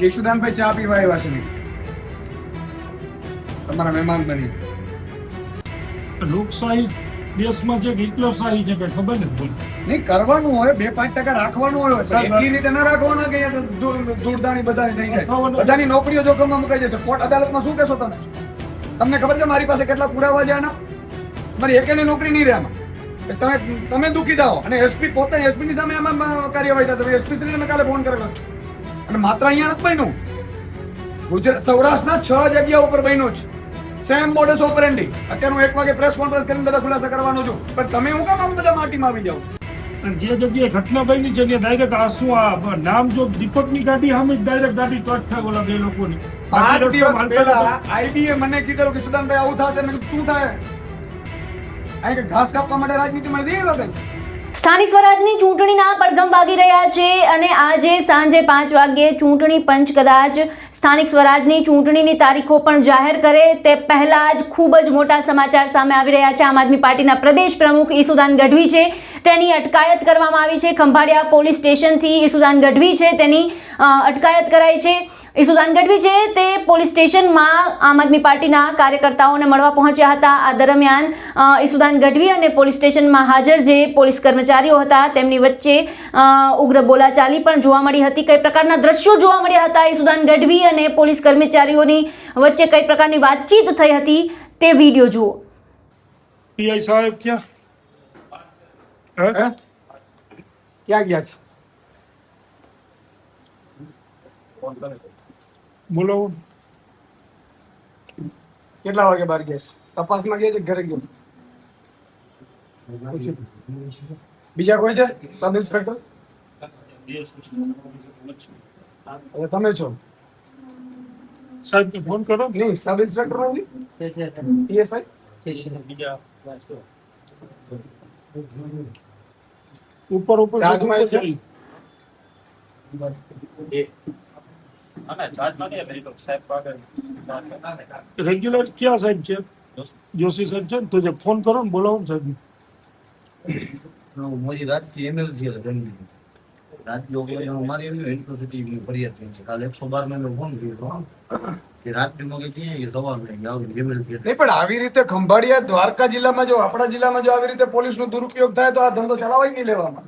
કેશુદાનભાઈ ચા પીવા આવ્યા છે નહીં તમારા મહેમાન બની લોકશાહી દેશમાં છે કે હિટલરશાહી છે કે ખબર નથી. નહીં કરવાનું હોય 2-5% રાખવાનું હોય એટલી રીતે ના રાખવાનું કે ધૂળધાણી બધાની થઈ જાય બધાની નોકરીઓ જોખમમાં મુકાઈ જશે. કોર્ટ અદાલતમાં શું કહેશો તમે? તમને ખબર છે મારી પાસે કેટલા પુરાવા છે આના? મારી એકેની નોકરી નહીં રહે આમાં. તમે દુખી જાઓ અને એસપી પોતે એસપી ની સામે આમાં કાર્યવાહી થશે. એસપી શ્રીને મેં કાલે ફોન કરેલો અને માત્ર અહીંયા નથી બન્યું, ગુજરાત સૌરાષ્ટ્રના 6 જગ્યા ઉપર બન્યું છે. Same modus operandi. અત્યારે હું 1 વાગે પ્રેસ કોન્ફરન્સ કરીને બધા ખુલાસા કરવાનો છું, પણ તમે હું કામ આમ બધા માટીમાં આવી જાવ? અને જે જગ્યાએ ઘટના બની છે ત્યાં ડાયરેક્ટ આ શું આ નામ જો દીપકની ગાડી સામે ડાયરેક્ટ ગાડી ટચ થાય ઓલા બે લોકોની. 5 દિવસ પહેલા આઈબીએ મને કીધેલું કે સુદાનભાઈ આવું થશે. મેં કીધું શું થાય? અહીં કે ઘાસ કાપવા માટે રાજનીતિ મળી દે વગર. સ્થાનિક સ્વરાજની ચૂંટણીના પડઘમ વાગી રહ્યા છે અને આજે સાંજે 5 વાગ્યે ચૂંટણી પંચ કદાચ સ્થાનિક સ્વરાજની ચૂંટણીની તારીખો પણ જાહેર કરે તે પહેલા જ ખૂબ જ મોટા સમાચાર સામે આવી રહ્યા છે. આમ આદમી પાર્ટીના પ્રદેશ પ્રમુખ ઈસુદાન ગઢવી છે તેની અટકાયત કરવામાં આવી છે. ખંભાળિયા પોલીસ સ્ટેશનથી ઈસુદાન ગઢવી છે તેની અટકાયત કરાઈ છે. ઈસુદાન ગઢવી છે તે પોલીસ સ્ટેશનમાં આમ આદમી પાર્ટીના કાર્યકર્તાઓને મળવા પહોંચ્યા હતા. આ દરમિયાન ઈસુદાન ગઢવી અને પોલીસ સ્ટેશનમાં હાજર જે પોલીસ કર્મચારીઓ હતા તેમની વચ્ચે ઉગ્ર બોલાચાલી પણ જોવા મળી હતી. કઈ પ્રકારના દ્રશ્યો જોવા મળ્યા હતા ઈસુદાન ગઢવી અને પોલીસ કર્મચારીઓની વચ્ચે કઈ પ્રકારની વાતચીત થઈ હતી તે વિડીયો જુઓ. પીઆઈ સાહેબ ક્યાં ક્યાં ગયા છે? બોલો. કેટલા વાગે બહાર ગયા છે? તપાસમાં ગયા છે ઘરે ગયો? બીજા કોઈ છે? સબ ઇન્સ્પેક્ટર તમે છો? સાહેબ ફોન કરો. નહીં, સબ ઇન્સ્પેક્ટર નથી? પીએસઆઈ ઉપર ઉપર ચાર્જમાં છે? રેગ્યુલર ક્યાં સાહેબ છે? જોશી સાહેબ છે ને તો ફોન કરો ને બોલાવો ને સાહેબ. મારી રાજકીય એમએલસી રાજકીય મારી યુનિવર્સિટી ફરિયાદ થઈ છે. કાલે 112 મેં ફોન કર્યો કે રાજકીયમાં કે ક્યાં સવાલ નહીં એમએલસી નહીં, પણ આવી રીતે ખંભાળિયા દ્વારકા જિલ્લામાં જો આપણા જિલ્લામાં જો આવી રીતે પોલીસનો દુરુપયોગ થાય તો આ ધંધો ચલાવાય નહીં લેવામાં.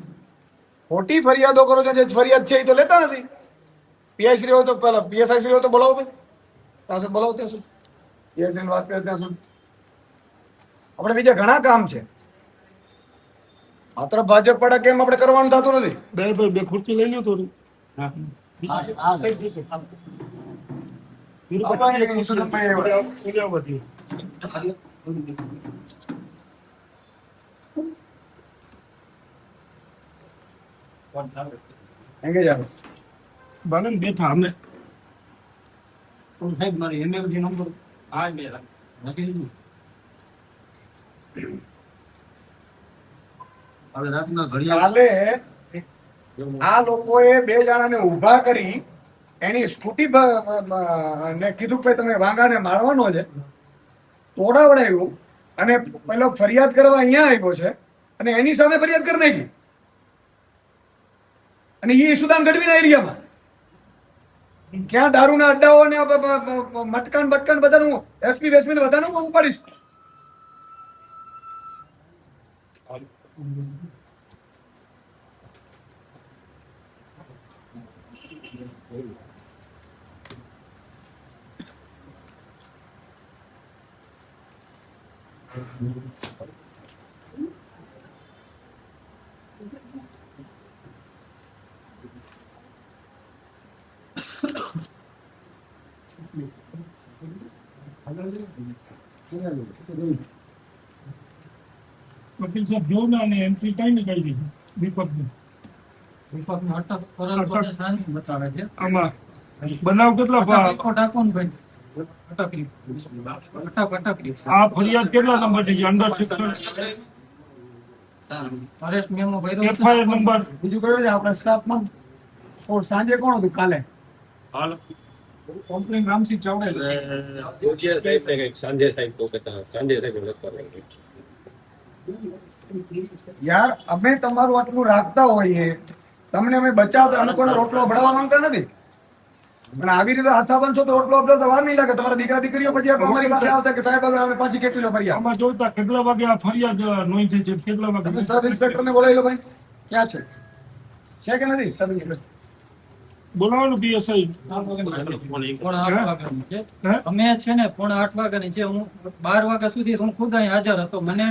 ખોટી ફરિયાદો કરો છો. જે ફરિયાદ છે એ તો લેતા નથી. પીઆઈ શ્રી હોય તો પેલા પીએસઆઈ શ્રી હોય તો બોલાવો ભાઈ. ત્યાં સુધી બોલાવો ત્યાં સુધી પીએસઆઈ ની વાત કરે ત્યાં સુધી આપણે બીજા ઘણા કામ છે. માત્ર ભાજપ પડા કેમ આપણે કરવાનું થતું નથી. બે ખુરશી લઈ લ્યો થોડી. બને બેઠા અમે સાહેબ મારી એમએલસી નંબર હવે રાતના ઘડિયાળ કાલે આ લોકોએ 2 જણાને ઊભા કરી એની સ્કૂટી ને કીધું કે તમે વાંગાને મારવાનો છે, તોડાવડાવ્યું અને પેલો ફરિયાદ કરવા અહીંયા આવ્યો છે અને એની સામે ફરિયાદ કરી નાખી. અને એ ઈસુદાન ગઢવીના એરિયામાં ક્યાં દારૂના અડ્ડાઓ ને મટકાન બટકાન બધાનું એસપી વેસપી બધાનું હું ઉપાડીશ. વકીલ સાહેબ જો ને અને એન્ટ્રી કઈ ને કઈ દીધી દીપકની. અટક કરેલ તો શાંતિ બતાવે છે. આમાં બનાવ કેટલા ટાકો ને ભાઈ અટકલી આ ફરિયાદ કેટલા નંબર થઈ ગઈ? અંડર સેક્શન અરેસ્ટ મેમો ભર્યો છે. એફઆઈઆર નંબર બીજું કયું છે આપણા સ્ટાફમાં? સાંજે કોણ હતું? કાલે કમ્પ્લેન રામસિંહ ચાવડે. સંજય સાહેબ તો કહેતા સંજય સાહેબ યાર અમે તમારું આટલું રાખતા હોઈએ, તમને અમે બચાવતા, અમે કોઈને રોટલો ભણાવવા માંગતા નથી. અને આવી રીતે હાથા બનશો તો રોટલો અપડો તો વાર નહીં લાગે. તમારા દીકરા દીકરીઓ પછી અમારી પાસે આવશે કે સાહેબ હવે અમે પાછી કેટલી લો ફરિયાદ. આમાં જોતા કેટલા વાગે આ ફરિયાદ નોંધી છે, કેટલા તમે વાગે સબ ઇન્સ્પેક્ટરને બોલાવી લો ભાઈ. ક્યાં છે? છે કે નથી સબ ઇન્સ્પેક્ટર? બોલાવાનું પીએસઆઈ પોણા 8 વાગ્યાની છે. હે? અમે છે ને પોણા 8 વાગ્યાની છે. હું 12 વાગ્યા સુધી હું ખુદ અહીં હાજર હતો. મને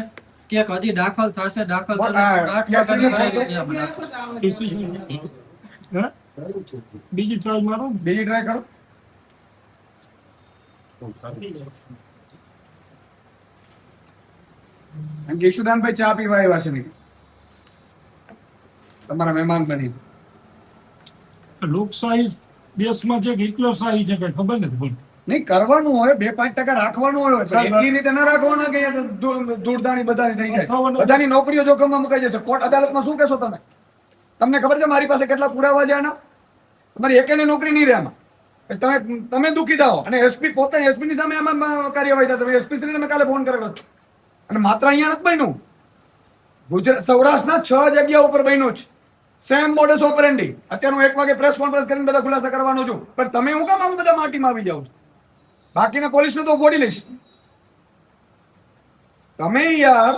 કે હજી દાખલ થશે દાખલ થશે. હા, 8 વાગ્યાની yes, ફરાઈ ગઈ છે. હે? બીજી ટ્રાય મારો ને. બીજી ટ્રાય કરો. એમ કે ઈશુદાનભાઈ ચા પીવા આવ્યા છે નહીં તમારા મહેમાન બની. લોકશાહી દેશમાં છે કે હિટલરશાહી છે કઈ ખબર નથી બોલ. નહીં કરવાનું હોય 2-5% રાખવાનું હોય સાહેબ, પણ એ રીતે ના રાખવાનું કે અહીંયા દૂરદાણી બધાની થઈ જાય. થવાનું. બધાની નોકરીઓ જોખમમાં મુકાઈ જશે. કોર્ટ અદાલતમાં શું કહેશો તમે? તમને ખબર છે મારી પાસે કેટલા પુરાવા છે આના? તમારી એકેની નોકરી નહીં રહે આમાં. તમે દુખી થાઓ અને એસપી પોતે એસપી ની સામે આમાં કાર્યવાહી થશે. તમે એસપી શ્રીને મેં કાલે ફોન કરેલો હતો. અને માત્ર અહીંયા નથી બન્યું, ગુજરાત સૌરાષ્ટ્રના 6 જગ્યા ઉપર બન્યું છે. Same modus operandi. અત્યારે હું 1 વાગે પ્રેસ કોન્ફરન્સ કરીને બધા ખુલાસા કરવાનો છું, પણ તમે હું કામ આમ બધા માટીમાં આવી જાઓ છો? બાકીના પોલીસનું તો બોડી લઈશ. તમે યાર,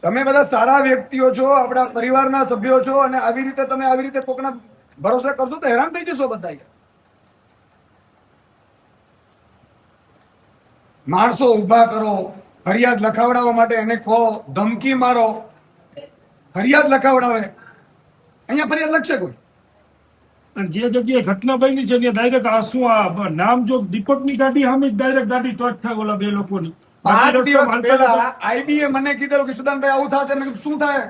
તમે બધા સારા વ્યક્તિઓ છો, આપણા પરિવારના સભ્યો છો, અને આવી રીતે કોકના ભરોસે કરશો તો હેરાન થઈ જશો બધા યાર. માણસો ઊભા કરો, ફરિયાદ લખાવડાવવા માટે એને કહો, ધમકી મારો, ફરિયાદ લખાવડાવે. અહીંયા ફરિયાદ લખશે કોઈ? અને જે જગ્યાએ ઘટના બની છે ત્યાં ડાયરેક્ટ આ શું આ નામ જો દીપકની ગાડી સામે ડાયરેક્ટ ગાડી ટચ થાય ઓલા બે લોકોની. 5 દિવસ પહેલા આઈબીએ મને કીધેલું કે સુદાનભાઈ આવું થશે. મેં કીધું શું થાય?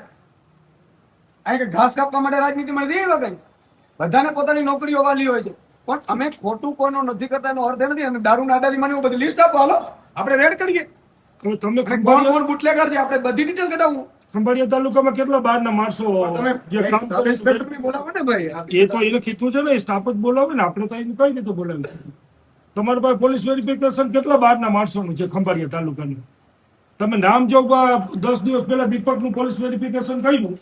અહીં કે ઘાસ કાપવા માટે રાજનીતિ મળતી એવા કઈ? બધાને પોતાની નોકરીઓ વાલી હોય છે, પણ અમે ખોટું કોઈનું નથી કરતા એનો અર્થ એ નથી. અને દારૂ નાડાની મને બધું લિસ્ટ આપો, હાલો આપણે રેડ કરીએ. હવે તમે અને કોણ કોણ બુટલેગર છે આપણે બધી ડિટેલ કઢાવું. ખંભાળિયા તાલુકામાં કેટલા બહારના માણસો તમે જે કામ સબ કરે છે? ઇન્સ્પેક્ટરને બોલાવો ને ભાઈ. એ તો એને કીધું છે ને, સ્ટાફ જ બોલાવે ને, આપણે તો એને કઈ રીતે બોલાવે? તમારી પાસે પોલીસ વેરિફિકેશન કેટલા બહારના માણસોનું છે ખંભાળિયા તાલુકાનું? તમે નામ જો 10 દિવસ પહેલા દીપકનું પોલીસ વેરિફિકેશન કર્યું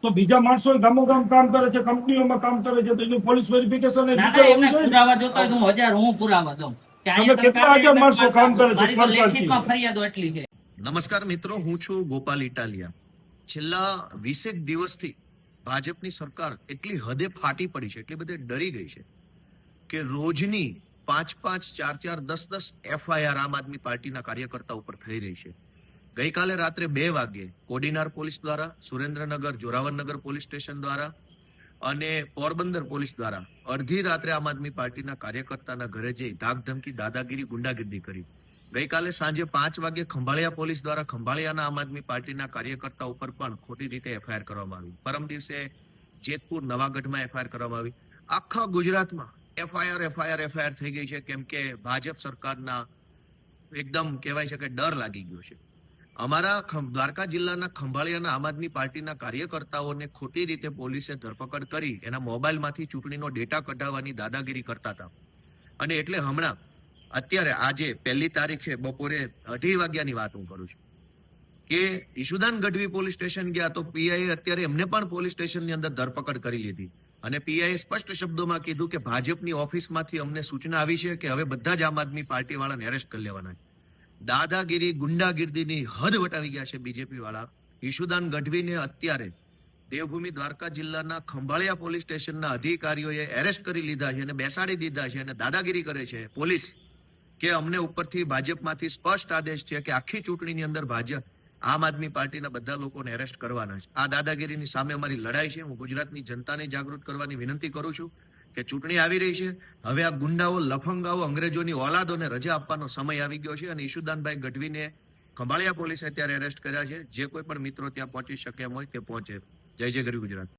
તો બીજા માણસો ગામોગામ કામ કરે છે, કંપનીઓમાં કામ કરે છે, તો એનું પોલીસ વેરિફિકેશન ના ના એમને પુરાવા જોતા હોય તો હું 1000 પુરાવા દઉં કે તમે અહીંયા કેટલા હજાર માણસો કામ કરે છે મારી તો સરકારથી? લેખિતમાં ફરિયાદો એટલી છે. નમસ્કાર મિત્રો, હું છું ગોપાલ ઇટાલિયા. છેલ્લા 20 દિવસથી ભાજપની સરકાર એટલી હદે ફાટી પડી છે, એટલી બધે ડરી ગઈ છે કે રોજની 5, 4, 10 એફઆઈઆર આમ આદમી પાર્ટીના કાર્યકર્તા ઉપર થઈ રહી છે. ગઈકાલે રાત્રે 2 વાગ્યે કોડીનાર પોલીસ દ્વારા, સુરેન્દ્રનગર જોરાવરનગર પોલીસ સ્ટેશન દ્વારા અને પોરબંદર પોલીસ દ્વારા અડધી રાત્રે આમ આદમી પાર્ટીના કાર્યકર્તાના ઘરે જઈ ધાકધમકી, દાદાગીરી, ગુંડાગીરી કરી. ગઈકાલે સાંજે 5 વાગે ખંભાળિયા પોલીસ દ્વારા ખંભાળિયાના આમ આદમી પાર્ટીના કાર્યકર્તા ઉપર પણ ખોટી રીતે એફઆઈઆર કરવામાં આવી. પરમ દિવસે જેતપુર નવાગઢમાં એફઆઈઆર કરવામાં આવી. આખા ગુજરાતમાં એફઆઈઆર થઈ ગઈ છે, કેમ કે ભાજપ સરકારના એકદમ કહેવાય છે કે ડર લાગી ગયો છે. અમારા દ્વારકા જિલ્લાના ખંભાળિયાના આમ આદમી પાર્ટીના કાર્યકર્તાઓને ખોટી રીતે પોલીસે ધરપકડ કરી એના મોબાઈલમાંથી ચૂંટણીનો ડેટા કઢાવવાની દાદાગીરી કરતા હતા. અને એટલે હમણાં અત્યારે આજે 1 તારીખે બપોરે 2:30 વાગ્યાની વાત હું કરું છું કે ઈશુદાન ગઢવી પોલીસ સ્ટેશન ગયા તો પીઆઈએ અત્યારે એમને પણ પોલીસ સ્ટેશનની અંદર ધરપકડ કરી લીધી. અને પીઆઈએ સ્પષ્ટ શબ્દોમાં કીધું કે ભાજપની ઓફિસમાંથી અમને સૂચના આવી છે કે હવે બધા જ આમ આદમી પાર્ટી વાળાને એરેસ્ટ કરી લેવાના છે. દાદાગીરી, ગુંડાગીર્દીની હદ વટાવી ગયા છે બીજેપી વાળા. ઈશુદાન ગઢવીને અત્યારે દેવભૂમિ દ્વારકા જિલ્લાના ખંભાળિયા પોલીસ સ્ટેશનના અધિકારીઓએ એરેસ્ટ કરી લીધા છે અને બેસાડી દીધા છે અને દાદાગીરી કરે છે પોલીસ કે અમને ઉપરથી ભાજપમાંથી સ્પષ્ટ આદેશ છે કે આખી ચૂંટણીની અંદર ભાજપ આમ આદમી પાર્ટીના બધા લોકોને એરેસ્ટ કરવાના છે. આ દાદાગીરીની સામે અમારી લડાઈ છે. હું ગુજરાતની જનતાને જાગૃત કરવાની વિનંતી કરું છું કે ચૂંટણી આવી રહી છે, હવે આ ગુંડાઓ, લફંગાઓ, અંગ્રેજોની ઓલાદોને રજા આપવાનો સમય આવી ગયો છે. અને ઈશુદાનભાઈ ગઢવીને ખંભાળિયા પોલીસે અત્યારે એરેસ્ટ કર્યા છે. જે કોઈ પણ મિત્રો ત્યાં પહોંચી શકે એમ હોય તે પહોંચે. જય જય ગરવી ગુજરાત.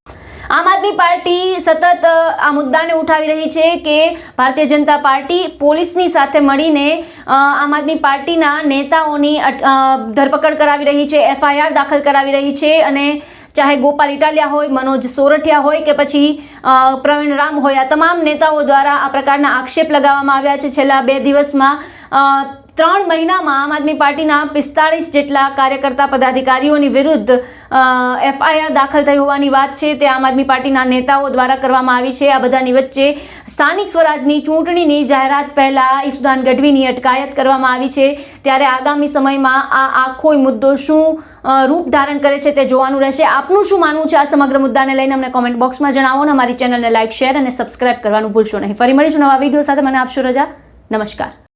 આમ આદમી પાર્ટી સતત આ મુદ્દાને ઉઠાવી રહી છે કે ભારતીય જનતા પાર્ટી પોલીસની સાથે મળીને આમ આદમી પાર્ટીના નેતાઓની ધરપકડ કરાવી રહી છે, એફઆઈઆર દાખલ કરાવી રહી છે. અને ચાહે ગોપાલ ઇટાલિયા હોય, મનોજ સોરઠિયા હોય કે પછી પ્રવીણ રામ હોય, આ તમામ નેતાઓ દ્વારા આ પ્રકારના આક્ષેપ લગાવવામાં આવ્યા છે. છેલ્લા 2 દિવસમાં 3 મહિનામાં આમ આદમી પાર્ટીના 45 જેટલા કાર્યકર્તા પદાધિકારીઓની વિરુદ્ધ FIR દાખલ થઈ હોવાની વાત છે તે આમ આદમી પાર્ટીના નેતાઓ દ્વારા કરવામાં આવી છે. આ બધાની વચ્ચે સ્થાનિક સ્વરાજની ચૂંટણીની જાહેરાત પહેલા ઈસુદાન ગઢવીની અટકાયત કરવામાં આવી છે. ત્યારે આગામી સમયમાં આ આખો મુદ્દો શું રૂપ ધારણ કરે છે તે જોવાનું રહેશે. આપનું શું માનવું છે આ સમગ્ર મુદ્દાને લઈને અમને કોમેન્ટ બોક્સમાં જણાવો અને અમારી ચેનલને લાઇક, શેર અને સબસ્ક્રાઇબ કરવાનું ભૂલશો નહીં. ફરી મળીશું નવા વિડીયો સાથે. મને આપશો રજા. નમસ્કાર.